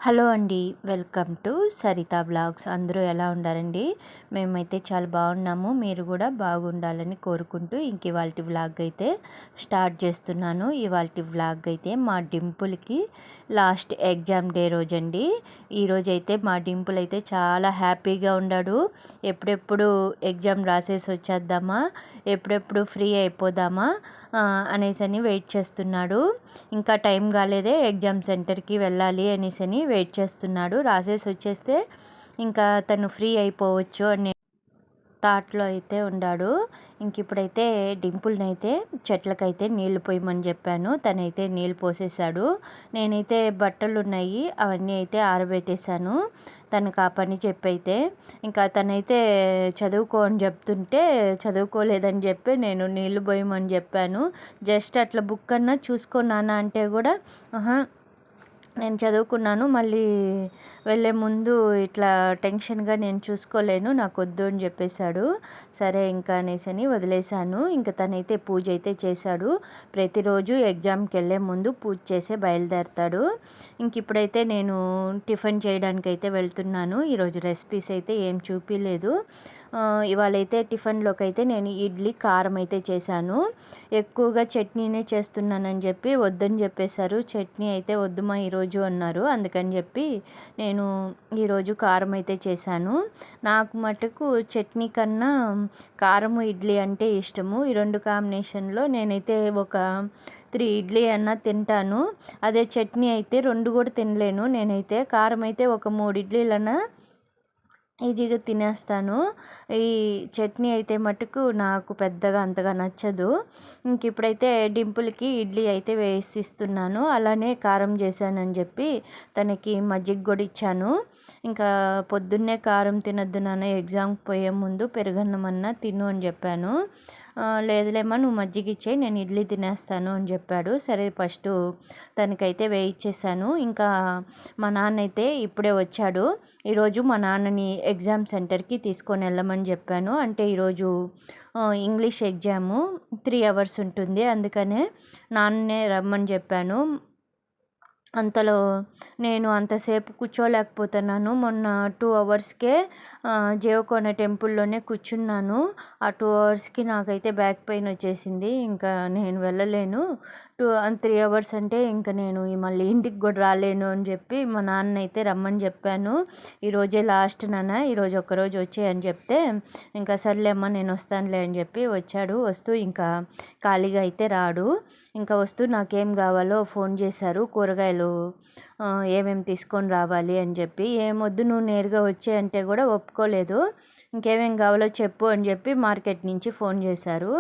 Hello అండి. Welcome to Saritha blogs. అందరూ ఎలా ఉన్నారండి? మేమైతే చాలా బాగున్నాము. మీరు కూడా బాగుండాలని కోరుకుంటూ ఇవాల్టి వ్లాగ్ అయితే స్టార్ట్ చేస్తున్నాను. ఇవాల్టి వ్లాగ్ అయితే మా డింపుల్కి లాస్ట్ ఎగ్జామ్ డే రోజండి. ఈరోజైతే మా డింపుల్ అయితే చాలా హ్యాపీగా ఉన్నాడు. ఎప్పుడెప్పుడు ఎగ్జామ్ రాసేసి వచ్చేద్దామా, ఎప్పుడెప్పుడు ఫ్రీ అయిపోదామా అనేసి వెయిట్ చేస్తున్నాడు. ఇంకా టైం కాలేదే, ఎగ్జామ్ సెంటర్కి వెళ్ళాలి అనేసి వెయిట్ చేస్తున్నాడు. రాసేసి వచ్చేస్తే ఇంకా తను ఫ్రీ అయిపోవచ్చు అనే థాట్లో అయితే ఉన్నాడు. ఇప్పుడైతే డింపుల్ని అయితే చెట్లకైతే నీళ్లు పోయమని చెప్పాను. తనైతే నీళ్ళు పోసేసాడు. నేనైతే బట్టలు ఉన్నాయి అవన్నీ అయితే ఆరబెట్టేశాను. తనకు ఆ పని చెప్పైతే ఇంకా తనైతే చదువుకో అని చెప్తుంటే చదువుకోలేదని చెప్పి నేను నీళ్లు పోయమని చెప్పాను. జస్ట్ అట్లా బుక్ అన్నా చూసుకున్నానా అంటే కూడా నేను చదువుకున్నాను, మళ్ళీ వెళ్ళే ముందు ఇట్లా టెన్షన్గా నేను చూసుకోలేను, నాకు వద్దు అని చెప్పేశాడు. సరే ఇంకా అనేసి వదిలేశాను. ఇంకా తనైతే పూజ అయితే చేశాడు. ప్రతిరోజు ఎగ్జామ్కి వెళ్ళే ముందు పూజ చేసే బయలుదేరతాడు. ఇప్పుడైతే నేను టిఫిన్ చేయడానికి అయితే వెళ్తున్నాను. ఈరోజు రెసిపీస్ అయితే ఏం చూపించలేదు. ఇవాళైతే టిఫిన్లోకి అయితే నేను ఇడ్లీ కారం అయితే చేశాను. ఎక్కువగా చట్నీనే చేస్తున్నానని చెప్పి వద్దని చెప్పేశారు. చట్నీ అయితే వద్దుమా ఈరోజు అన్నారు. అందుకని చెప్పి నేను ఈరోజు కారం అయితే చేశాను. నాకు మటుకు చట్నీ కన్నా కారము ఇడ్లీ అంటే ఇష్టము. ఈ రెండు కాంబినేషన్లో నేనైతే ఒక 3 ఇడ్లీ అన్నా తింటాను. అదే చట్నీ అయితే 2 కూడా తినలేను. నేనైతే కారం అయితే ఒక 3 ఇడ్లీలన్నా ఈజీగా తినేస్తాను. ఈ చట్నీ అయితే మటుకు నాకు పెద్దగా అంతగా నచ్చదు. ఇప్పుడైతే డింపుల్కి ఇడ్లీ అయితే వేసిస్తున్నాను. అలానే కారం చేశానని చెప్పి తనకి మజ్జిగ కూడా ఇచ్చాను. ఇంకా పొద్దున్నే కారం తినొద్దు నాన్న, ఎగ్జామ్కి పోయే ముందు పెరుగన్నం అన్నా తిను అని చెప్పాను. లేదులేమ్మా నువ్వు మజ్జిగ ఇచ్చేయి, నేను ఇడ్లీ తినేస్తాను అని చెప్పాడు. సరే ఫస్ట్ తనకైతే వేయించేసాను. ఇంకా మా నాన్న అయితే ఇప్పుడే వచ్చాడు. ఈరోజు మా నాన్నని ఎగ్జామ్ సెంటర్కి తీసుకొని వెళ్ళమని చెప్పాను. అంటే ఈరోజు ఇంగ్లీష్ ఎగ్జాము 3 అవర్స్ ఉంటుంది. అందుకనే నాన్నే రమ్మని చెప్పాను. అంతలో నేను అంతసేపు కూర్చోలేకపోతున్నాను. మొన్న 2 అవర్స్కే దేవకోన టెంపుల్లోనే కూర్చున్నాను. ఆ 2 అవర్స్కి నాకైతే బ్యాక్ పెయిన్ వచ్చేసింది. ఇంకా నేను వెళ్ళలేను. 3 అవర్స్ అంటే ఇంకా నేను మళ్ళీ ఇంటికి కూడా రాలేను అని చెప్పి మా నాన్న అయితే రమ్మని చెప్పాను. ఈరోజే లాస్ట్ నాన్న, ఈరోజు ఒక్కరోజు వచ్చేయని చెప్తే ఇంకా సర్లేమ్మా నేను వస్తానులే అని చెప్పి వచ్చాడు. వస్తూ ఇంకా ఖాళీగా అయితే రాడు. ఇంకా వస్తూ నాకేం కావాలో ఫోన్ చేశారు. కూరగాయలు ఏమేమి తీసుకొని రావాలి అని చెప్పి, ఏమొద్దు నువ్వు నేరుగా వచ్చే అంటే కూడా ఒప్పుకోలేదు. ఇంకేమేం కావాలో చెప్పు అని చెప్పి మార్కెట్ నుంచి ఫోన్ చేశారు.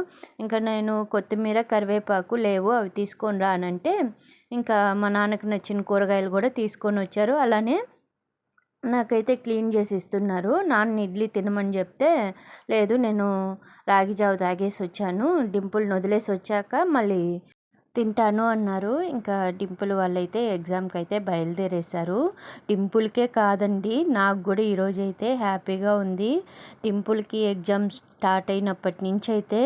ఇంకా నేను కొత్తిమీర కరివేపాకు లేవు అవి తీసుకొని రా అని అంటే ఇంకా మా నాన్నకు నచ్చిన కూరగాయలు కూడా తీసుకొని వచ్చారు. అలానే నాకైతే క్లీన్ చేసి ఇస్తున్నారు. నాన్న ఇడ్లీ తినమని చెప్తే లేదు నేను రాగి జావ తాగేసి వచ్చాను, డింపుల్ని వదిలేసి వచ్చాక మళ్ళీ తింటాను అన్నారు. ఇంకా డింపుల్ వాళ్ళైతే ఎగ్జామ్కి అయితే బయలుదేరేశారు. డింపుల్కే కాదండి, నాకు కూడా ఈరోజైతే హ్యాపీగా ఉంది. డింపుల్కి ఎగ్జామ్స్ స్టార్ట్ అయినప్పటి నుంచి అయితే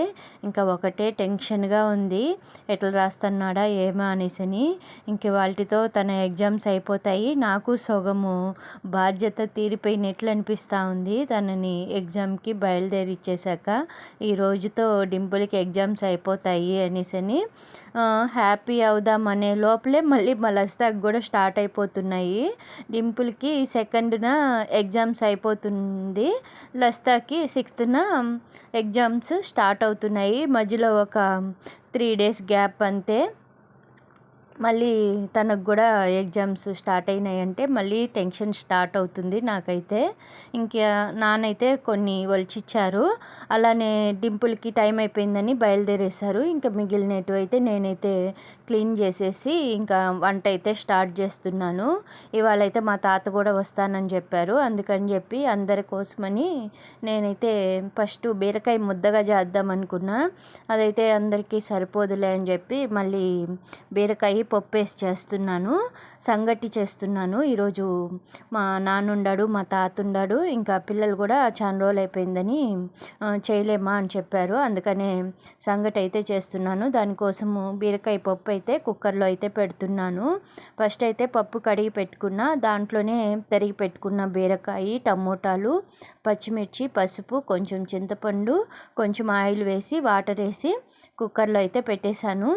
ఇంకా ఒకటే టెన్షన్గా ఉంది. ఎట్లా రాస్తున్నాడా ఏమో అనేసి. వాటితో తన ఎగ్జామ్స్ అయిపోతాయి. నాకు సగము బాధ్యత తీరిపోయినట్లు అనిపిస్తూ ఉంది. తనని ఎగ్జామ్కి బయలుదేరిచ్చేశాక ఈ రోజుతో డింపుల్కి ఎగ్జామ్స్ అయిపోతాయి అనేసి హ్యాపీ అవుదామనే లోపలే మళ్ళీ మలస్తాకి కూడా స్టార్ట్ అయిపోతున్నాయి. డింపుల్కి 2న ఎగ్జామ్స్ అయిపోతుంది, లస్తాకి 6న ఎగ్జామ్స్ స్టార్ట్ అవుతున్నాయి. మధ్యలో ఒక 3 డేస్ గ్యాప్ అంతే. మళ్ళీ తనకు కూడా ఎగ్జామ్స్ స్టార్ట్ అయినాయంటే మళ్ళీ టెన్షన్ స్టార్ట్ అవుతుంది నాకైతే. నాన్నైతే కొన్ని ఒలిచిచ్చారు. అలానే డింపుల్కి టైం అయిపోయిందని బయలుదేరేశారు. ఇంకా మిగిలినవి అయితే నేనైతే క్లీన్ చేసేసి ఇంకా వంట అయితే స్టార్ట్ చేస్తున్నాను. ఇవాళైతే మా తాత కూడా వస్తానని చెప్పారు. అందుకని చెప్పి అందరి కోసమని నేనైతే ఫస్ట్ బీరకాయ ముద్దగా చేద్దాం అనుకున్నా. అదైతే అందరికీ సరిపోదులే అని చెప్పి మళ్ళీ బీరకాయ పప్పు వేసి చేస్తున్నాను. సంగటి చేస్తున్నాను. ఈరోజు మా నాన్న ఉండాడు, మా తాత ఉండాడు, ఇంకా పిల్లలు కూడా చాలా రోజులు అయిపోయిందని చేయలేమా అని చెప్పారు. అందుకనే సంగటి అయితే చేస్తున్నాను. దానికోసము బీరకాయ పప్పు అయితే కుక్కర్లో అయితే పెడుతున్నాను. ఫస్ట్ అయితే పప్పు కడిగి పెట్టుకున్న, దాంట్లోనే తరిగి పెట్టుకున్న బీరకాయ, టమోటాలు, పచ్చిమిర్చి, పసుపు, కొంచెం చింతపండు, కొంచెం ఆయిల్ వేసి వాటర్ వేసి కుక్కర్లో అయితే పెట్టేశాను.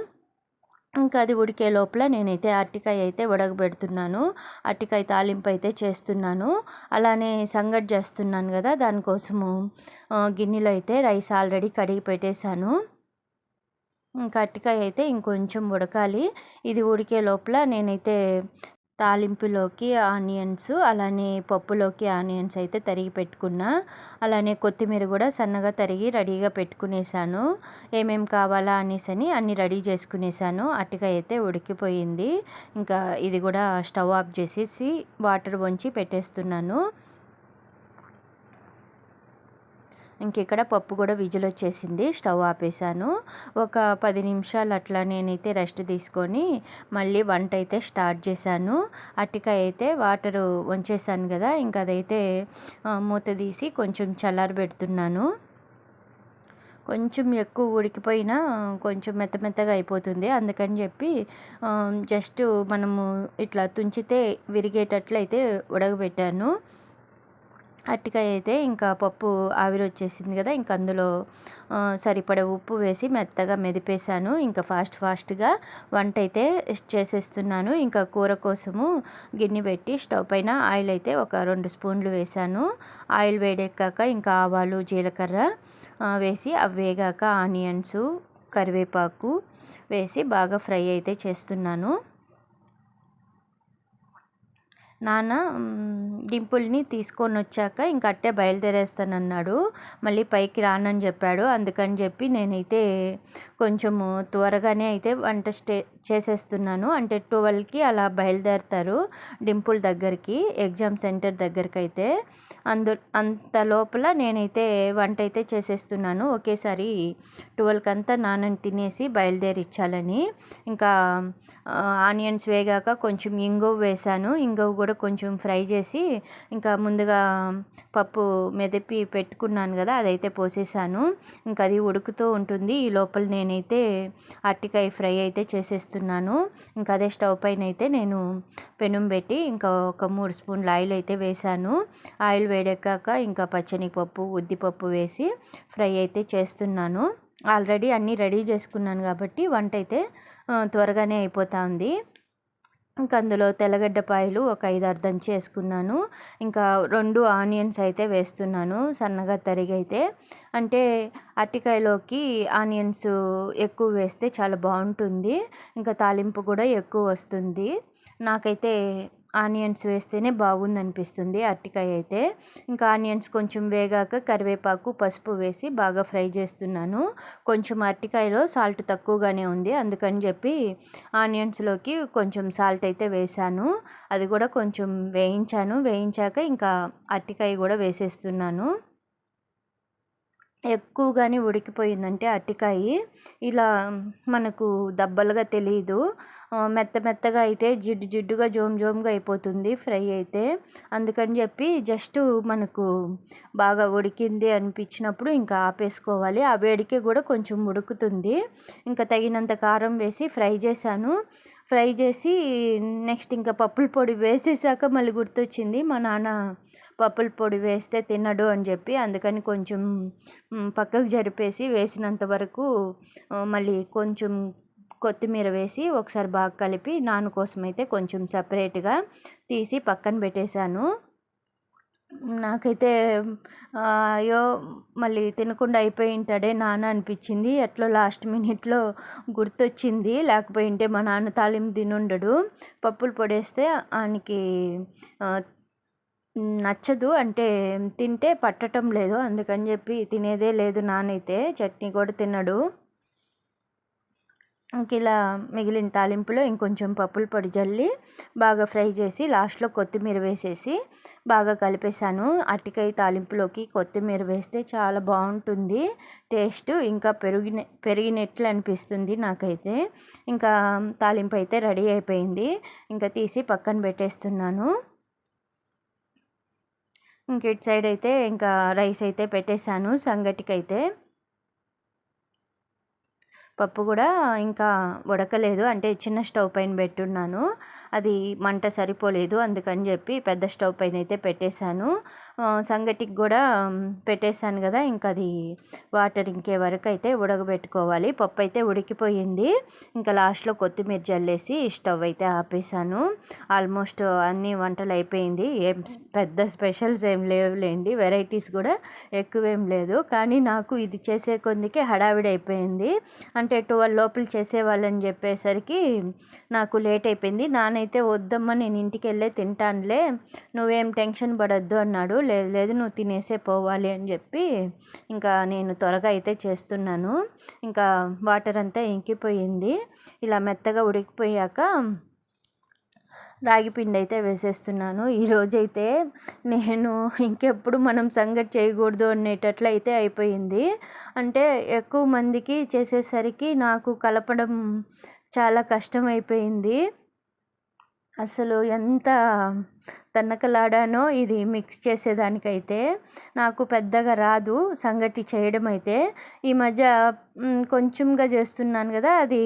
ఇంకా అది ఉడికే లోపల నేనైతే అరటికాయ అయితే ఉడకబెడుతున్నాను. అరటికాయ తాలింపు అయితే చేస్తున్నాను. అలానే సంగటి చేస్తున్నాను కదా, దానికోసము గిన్నెలో అయితే రైస్ ఆల్రెడీ కడిగి పెట్టేశాను. ఇంకా అరటికాయ అయితే ఇంకొంచెం ఉడకాలి. ఇది ఉడికే లోపల నేనైతే తాలింపులోకి ఆనియన్స్, అలానే పప్పులోకి ఆనియన్స్ అయితే తరిగి పెట్టుకున్నా. అలానే కొత్తిమీర కూడా సన్నగా తరిగి రెడీగా పెట్టుకునేసాను. ఏమేమి కావాలా అనేసని అన్నీ రెడీ చేసుకునేసాను. అరటికాయ అయితే ఉడికిపోయింది. ఇంకా ఇది కూడా స్టవ్ ఆఫ్ చేసేసి వాటర్ వంచి పెట్టేస్తున్నాను. ఇంక ఇక్కడ పప్పు కూడా విజిల్ వచ్చేసింది. స్టవ్ ఆపేసాను. ఒక 10 నిమిషాలు అట్లా నేనైతే రెస్ట్ తీసుకొని మళ్ళీ వంట అయితే స్టార్ట్ చేశాను. అరటికాయ అయితే వాటరు వంచేసాను కదా, ఇంక అదైతే మూత తీసి కొంచెం చల్లారబెడుతున్నాను. కొంచెం ఎక్కువ ఉడికిపోయినా కొంచెం మెత్తగా అయిపోతుంది. అందుకని చెప్పి జస్ట్ మనము ఇట్లా తుంచితే విరిగేటట్లు అయితే ఉడకబెట్టాను. అరటికాయ అయితే ఇంకా పప్పు ఆవిరి వచ్చేసింది కదా, ఇంక అందులో సరిపడా ఉప్పు వేసి మెత్తగా మెదిపేశాను. ఇంకా ఫాస్ట్గా వంట అయితే చేసేస్తున్నాను. ఇంకా కూర కోసము గిన్నె పెట్టి స్టవ్ పైన ఆయిల్ అయితే ఒక 2 స్పూన్లు వేశాను. ఆయిల్ వేడెక్కాక ఇంకా ఆవాలు, జీలకర్ర వేసి అవి వేగాక ఆనియన్స్, కరివేపాకు వేసి బాగా ఫ్రై అయితే చేస్తున్నాను. నాన్న డింపుల్ని తీసుకొని వచ్చాక ఇంక అట్టే బయలుదేరేస్తానన్నాడు. మళ్ళీ పైకి రానని చెప్పాడు. అందుకని చెప్పి నేనైతే కొంచెము త్వరగానే అయితే వంట చేసేస్తున్నాను. అంటే 12కి అలా బయలుదేరుతారు డింపుల్ దగ్గరికి, ఎగ్జామ్ సెంటర్ దగ్గరికి అయితే. అంత లోపల నేనైతే వంట అయితే చేసేస్తున్నాను. ఒకేసారి 12కి అంతా నాన్నని తినేసి బయలుదేరిచ్చాలని. ఇంకా ఆనియన్స్ వేగాక కొంచెం ఇంగువ వేశాను. ఇంగువ కూడా కొంచెం ఫ్రై చేసి ఇంకా ముందుగా పప్పు మెదిపి పెట్టుకున్నాను కదా, అదైతే పోసేసాను. ఇంకా అది ఉడుకుతూ ఉంటుంది. ఈ లోపల నేనైతే అరటికాయ ఫ్రై అయితే చేసేస్తున్నాను. ఇంకా అదే స్టవ్ పైన అయితే నేను పెనం పెట్టి ఇంకా ఒక 3 స్పూన్ల ఆయిల్ అయితే వేశాను. ఆయిల్ వేడెక్కాక ఇంకా పచ్చనిపప్పు, ఉద్దిపప్పు వేసి ఫ్రై అయితే చేస్తున్నాను. ఆల్రెడీ అన్నీ రెడీ చేసుకున్నాను కాబట్టి వంట అయితే త్వరగానే అయిపోతూ ఉంది. ఇంకా అందులో తెల్లగడ్డపాయలు ఒక 5-6 దంచి వేసుకున్నాను. ఇంకా 2 ఆనియన్స్ అయితే వేస్తున్నాను సన్నగా తరిగి అయితే. అంటే అరటికాయలోకి ఆనియన్స్ ఎక్కువ వేస్తే చాలా బాగుంటుంది. ఇంకా తాలింపు కూడా ఎక్కువ వస్తుంది. నాకైతే ఆనియన్స్ వేస్తేనే బాగుందనిపిస్తుంది అరటికాయ అయితే. ఇంకా ఆనియన్స్ కొంచెం వేగాక కరివేపాకు, పసుపు వేసి బాగా ఫ్రై చేస్తున్నాను. కొంచెం అరటికాయలో సాల్ట్ తక్కువగానే ఉంది. అందుకని చెప్పి ఆనియన్స్లోకి కొంచెం సాల్ట్ అయితే వేసాను. అది కూడా కొంచెం వేయించాక ఇంకా అరటికాయ కూడా వేసేస్తున్నాను. ఎక్కువగానే ఉడికిపోయిందంటే అరటికాయ ఇలా మనకు దబ్బలుగా తెలియదు. మెత్తగా అయితే జిడ్డుగా జోముగా అయిపోతుంది ఫ్రై అయితే. అందుకని చెప్పి జస్ట్ మనకు బాగా ఉడికింది అనిపించినప్పుడు ఇంకా ఆపేసుకోవాలి. ఆ వేడికి కూడా కొంచెం ఉడుకుతుంది. ఇంకా తగినంత కారం వేసి ఫ్రై చేశాను. ఫ్రై చేసి నెక్స్ట్ ఇంకా పప్పుల పొడి వేసేసాక మళ్ళీ గుర్తొచ్చింది, మా నాన్న పప్పుల పొడి వేస్తే తినడు అని చెప్పి. అందుకని కొంచెం పక్కకు జరిపేసి వేసినంత వరకు మళ్ళీ కొంచెం కొత్తిమీర వేసి ఒకసారి బాగా కలిపి నాన్న కోసం అయితే కొంచెం సపరేట్గా తీసి పక్కన పెట్టేశాను. నాకైతే అయ్యో మళ్ళీ తినకుండా అయిపోయి ఉంటాడే నాన్న అనిపించింది. ఎట్లా లాస్ట్ మినిట్లో గుర్తొచ్చింది. లేకపోయింటే మా నాన్న తాలింపు తినుండడు. పప్పులు పొడేస్తే ఆయనకి నచ్చదు, అంటే తింటే పట్టడం లేదు. అందుకని చెప్పి తినేదే లేదు నాన్నైతే. చట్నీ కూడా తినడు. ఇంక ఇలా మిగిలిన తాలింపులో ఇంకొంచెం పప్పుల పొడి జల్లి బాగా ఫ్రై చేసి లాస్ట్లో కొత్తిమీర వేసేసి బాగా కలిపేసాను. అరటికాయ తాలింపులోకి కొత్తిమీర వేస్తే చాలా బాగుంటుంది టేస్ట్, ఇంకా పెరిగినట్లు అనిపిస్తుంది నాకైతే. ఇంకా తాలింపు అయితే రెడీ అయిపోయింది. ఇంకా తీసి పక్కన పెట్టేస్తున్నాను. ఇంక ఇటు సైడ్ అయితే ఇంకా రైస్ అయితే పెట్టేశాను సంగటికైతే. పప్పు కూడా ఇంకా ఉడకలేదు, అంటే చిన్న స్టవ్ పైన పెట్టున్నాను. అది మంట సరిపోలేదు, అందుకని చెప్పి పెద్ద స్టవ్ పైన అయితే పెట్టేశాను. సంగటికి కూడా పెట్టేశాను కదా, ఇంకా అది వాటర్ ఇంకే వరకు అయితే ఉడకబెట్టుకోవాలి. పప్పు అయితే ఉడికిపోయింది. ఇంకా లాస్ట్లో కొత్తిమీర జల్లేసి స్టవ్ అయితే ఆపేసాను. ఆల్మోస్ట్ అన్ని వంటలు అయిపోయింది. ఏం పెద్ద స్పెషల్స్ ఏం లేవులేండి, వెరైటీస్ కూడా ఎక్కువేం లేదు. కానీ నాకు ఇది చేసే కొందికే హడావిడి అయిపోయింది. అంటే 12 లోపల చేసేవాళ్ళని చెప్పేసరికి నాకు లేట్ అయిపోయింది. నానైతే వద్దమ్మా నేను ఇంటికి వెళ్ళే తింటానులే, నువ్వేం టెన్షన్ పడద్దు అన్నాడు. లేదు లేదు నువ్వు తినేసే పోవాలి అని చెప్పి ఇంకా నేను త్వరగా అయితే చేస్తున్నాను. ఇంకా వాటర్ అంతా ఇంకిపోయింది. ఇలా మెత్తగా ఉడికిపోయాక రాగి పిండి అయితే వేసేస్తున్నాను. ఈరోజైతే నేను ఇంకెప్పుడు మనం సంగటి చేయకూడదు అనేటట్లు అయితే అయిపోయింది. అంటే ఎక్కువ మందికి చేసేసరికి నాకు కలపడం చాలా కష్టమైపోయింది. అసలు ఎంత తన్నకలాడానో ఇది మిక్స్ చేసేదానికైతే. నాకు పెద్దగా రాదు సంగటి చేయడం అయితే. ఈ మధ్య కొంచెంగా చేస్తున్నాను కదా, అది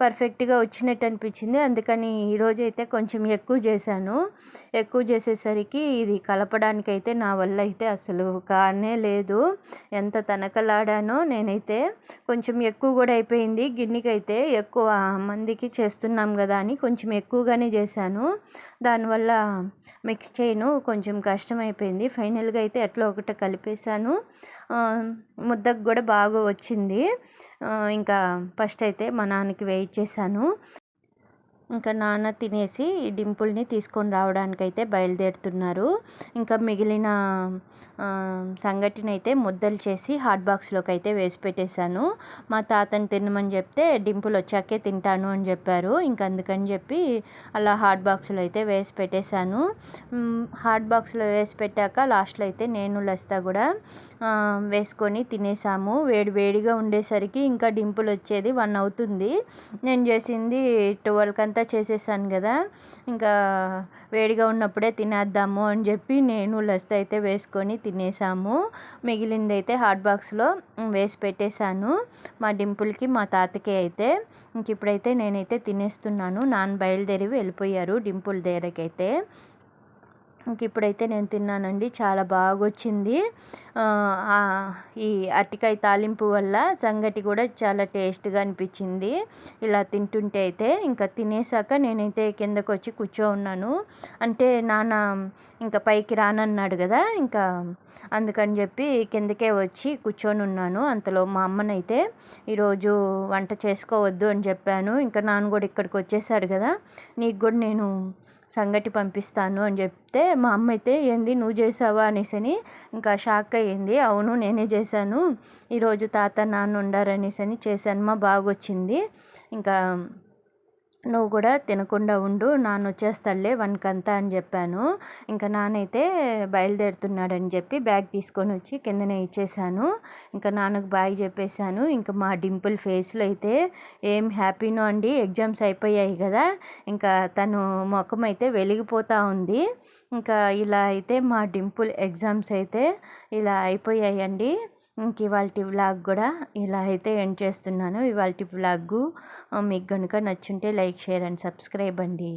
పర్ఫెక్ట్గా వచ్చినట్టు అనిపించింది. అందుకని ఈరోజైతే కొంచెం ఎక్కువ చేశాను. ఎక్కువ చేసేసరికి ఇది కలపడానికైతే నా వల్ల అయితే అసలు కానే లేదు. ఎంత తనకలాడానో నేనైతే. కొంచెం ఎక్కువ కూడా అయిపోయింది. గిన్నెకైతే ఎక్కువ మందికి చేస్తున్నాం కదా అని కొంచెం ఎక్కువగానే చేశాను. దానివల్ల మిక్స్ చేయను కొంచెం కష్టమైపోయింది. ఫైనల్గా అయితే ఎట్లా ఒకటి కలిపేశాను. ముద్దకు కూడా బాగా వచ్చింది. ఇంకా ఫస్ట్ అయితే మా నాన్నకి వేయించేసాను. ఇంకా నాన్న తినేసి డింపుల్ని తీసుకొని రావడానికైతే బయలుదేరుతున్నారు. ఇంకా మిగిలిన సంగటిని అయితే ముద్దలు చేసి హాట్ బాక్స్లోకి అయితే వేసి పెట్టేశాను. మా తాతని తినమని చెప్తే డింపుల్ వచ్చాకే తింటాను అని చెప్పారు. ఇంకా అందుకని చెప్పి అలా హాట్ బాక్స్లో అయితే వేసి పెట్టేశాను. హాట్ బాక్స్లో వేసి పెట్టాక లాస్ట్లో అయితే నేను లస్తా కూడా వేసుకొని తినేసాము. వేడి వేడిగా ఉండేసరికి ఇంకా డింపుల్ వచ్చేది 1 అవుతుంది. నేను చేసింది 12 చేసేసాను కదా, ఇంకా వేడిగా ఉన్నప్పుడే తినేద్దాము అని చెప్పి నేను లస్తా అయితే వేసుకొని తినేసాము. మిగిలింది అయితే హాట్ బాక్స్లో వేసి పెట్టేశాను మా డింపుల్కి మా తాతకి అయితే. ఇంక ఇప్పుడైతే నేనైతే తినేస్తున్నాను. నాన్న బయలుదేరి వెళ్ళిపోయారు డింపుల్ దగ్గరకైతే. ఇంక ఇప్పుడైతే నేను తిన్నానండి, చాలా బాగా వచ్చింది. ఈ అరటికాయ తాలింపు వల్ల సంగటి కూడా చాలా టేస్ట్గా అనిపించింది ఇలా తింటుంటే అయితే. ఇంకా తినేసాక నేనైతే కిందకు వచ్చి ఉన్నాను. అంటే నాన్న ఇంకా పైకి రానన్నాడు కదా, ఇంకా అందుకని చెప్పి కిందకే వచ్చి కూర్చొని ఉన్నాను. అంతలో మా అమ్మనైతే ఈరోజు వంట చేసుకోవద్దు అని చెప్పాను. ఇంకా నాన్న కూడా ఇక్కడికి వచ్చేసాడు కదా, నీకు కూడా నేను సంగటి పంపిస్తాను అని చెప్తే మా అమ్మ అయితే ఏంది నువ్వు చేసావా అనేసి ఇంకా షాక్ అయ్యింది. అవును నేనే చేశాను, ఈరోజు తాత నాన్న ఉండారనేసి చేశాను మా, బాగా వచ్చింది. ఇంకా నువ్వు కూడా తినకుండా ఉండు, నాన్న వచ్చేస్తాడులే 1 అని చెప్పాను. ఇంకా నాన్నైతే బయలుదేరుతున్నాడని చెప్పి బ్యాగ్ తీసుకొని వచ్చి కిందనే ఇచ్చేసాను. ఇంకా నాన్నకు బాయ్ చెప్పేశాను. ఇంకా మా డింపుల్ ఫేస్లో అయితే ఏం హ్యాపీనో అండి. ఎగ్జామ్స్ అయిపోయాయి కదా, ఇంకా తను ముఖం అయితే వెలిగిపోతూ ఉంది. ఇంకా ఇలా అయితే మా డింపుల్ ఎగ్జామ్స్ అయితే ఇలా అయిపోయాయండి. ఇంక ఇవాల్టి వ్లాగ్ కూడా ఇలా అయితే ఎండ్ చేస్తున్నాను. ఇవాల్టి వ్లాగు మీకు కనుక నచ్చుంటే లైక్, షేర్ అండ్ సబ్స్క్రైబ్ అండి.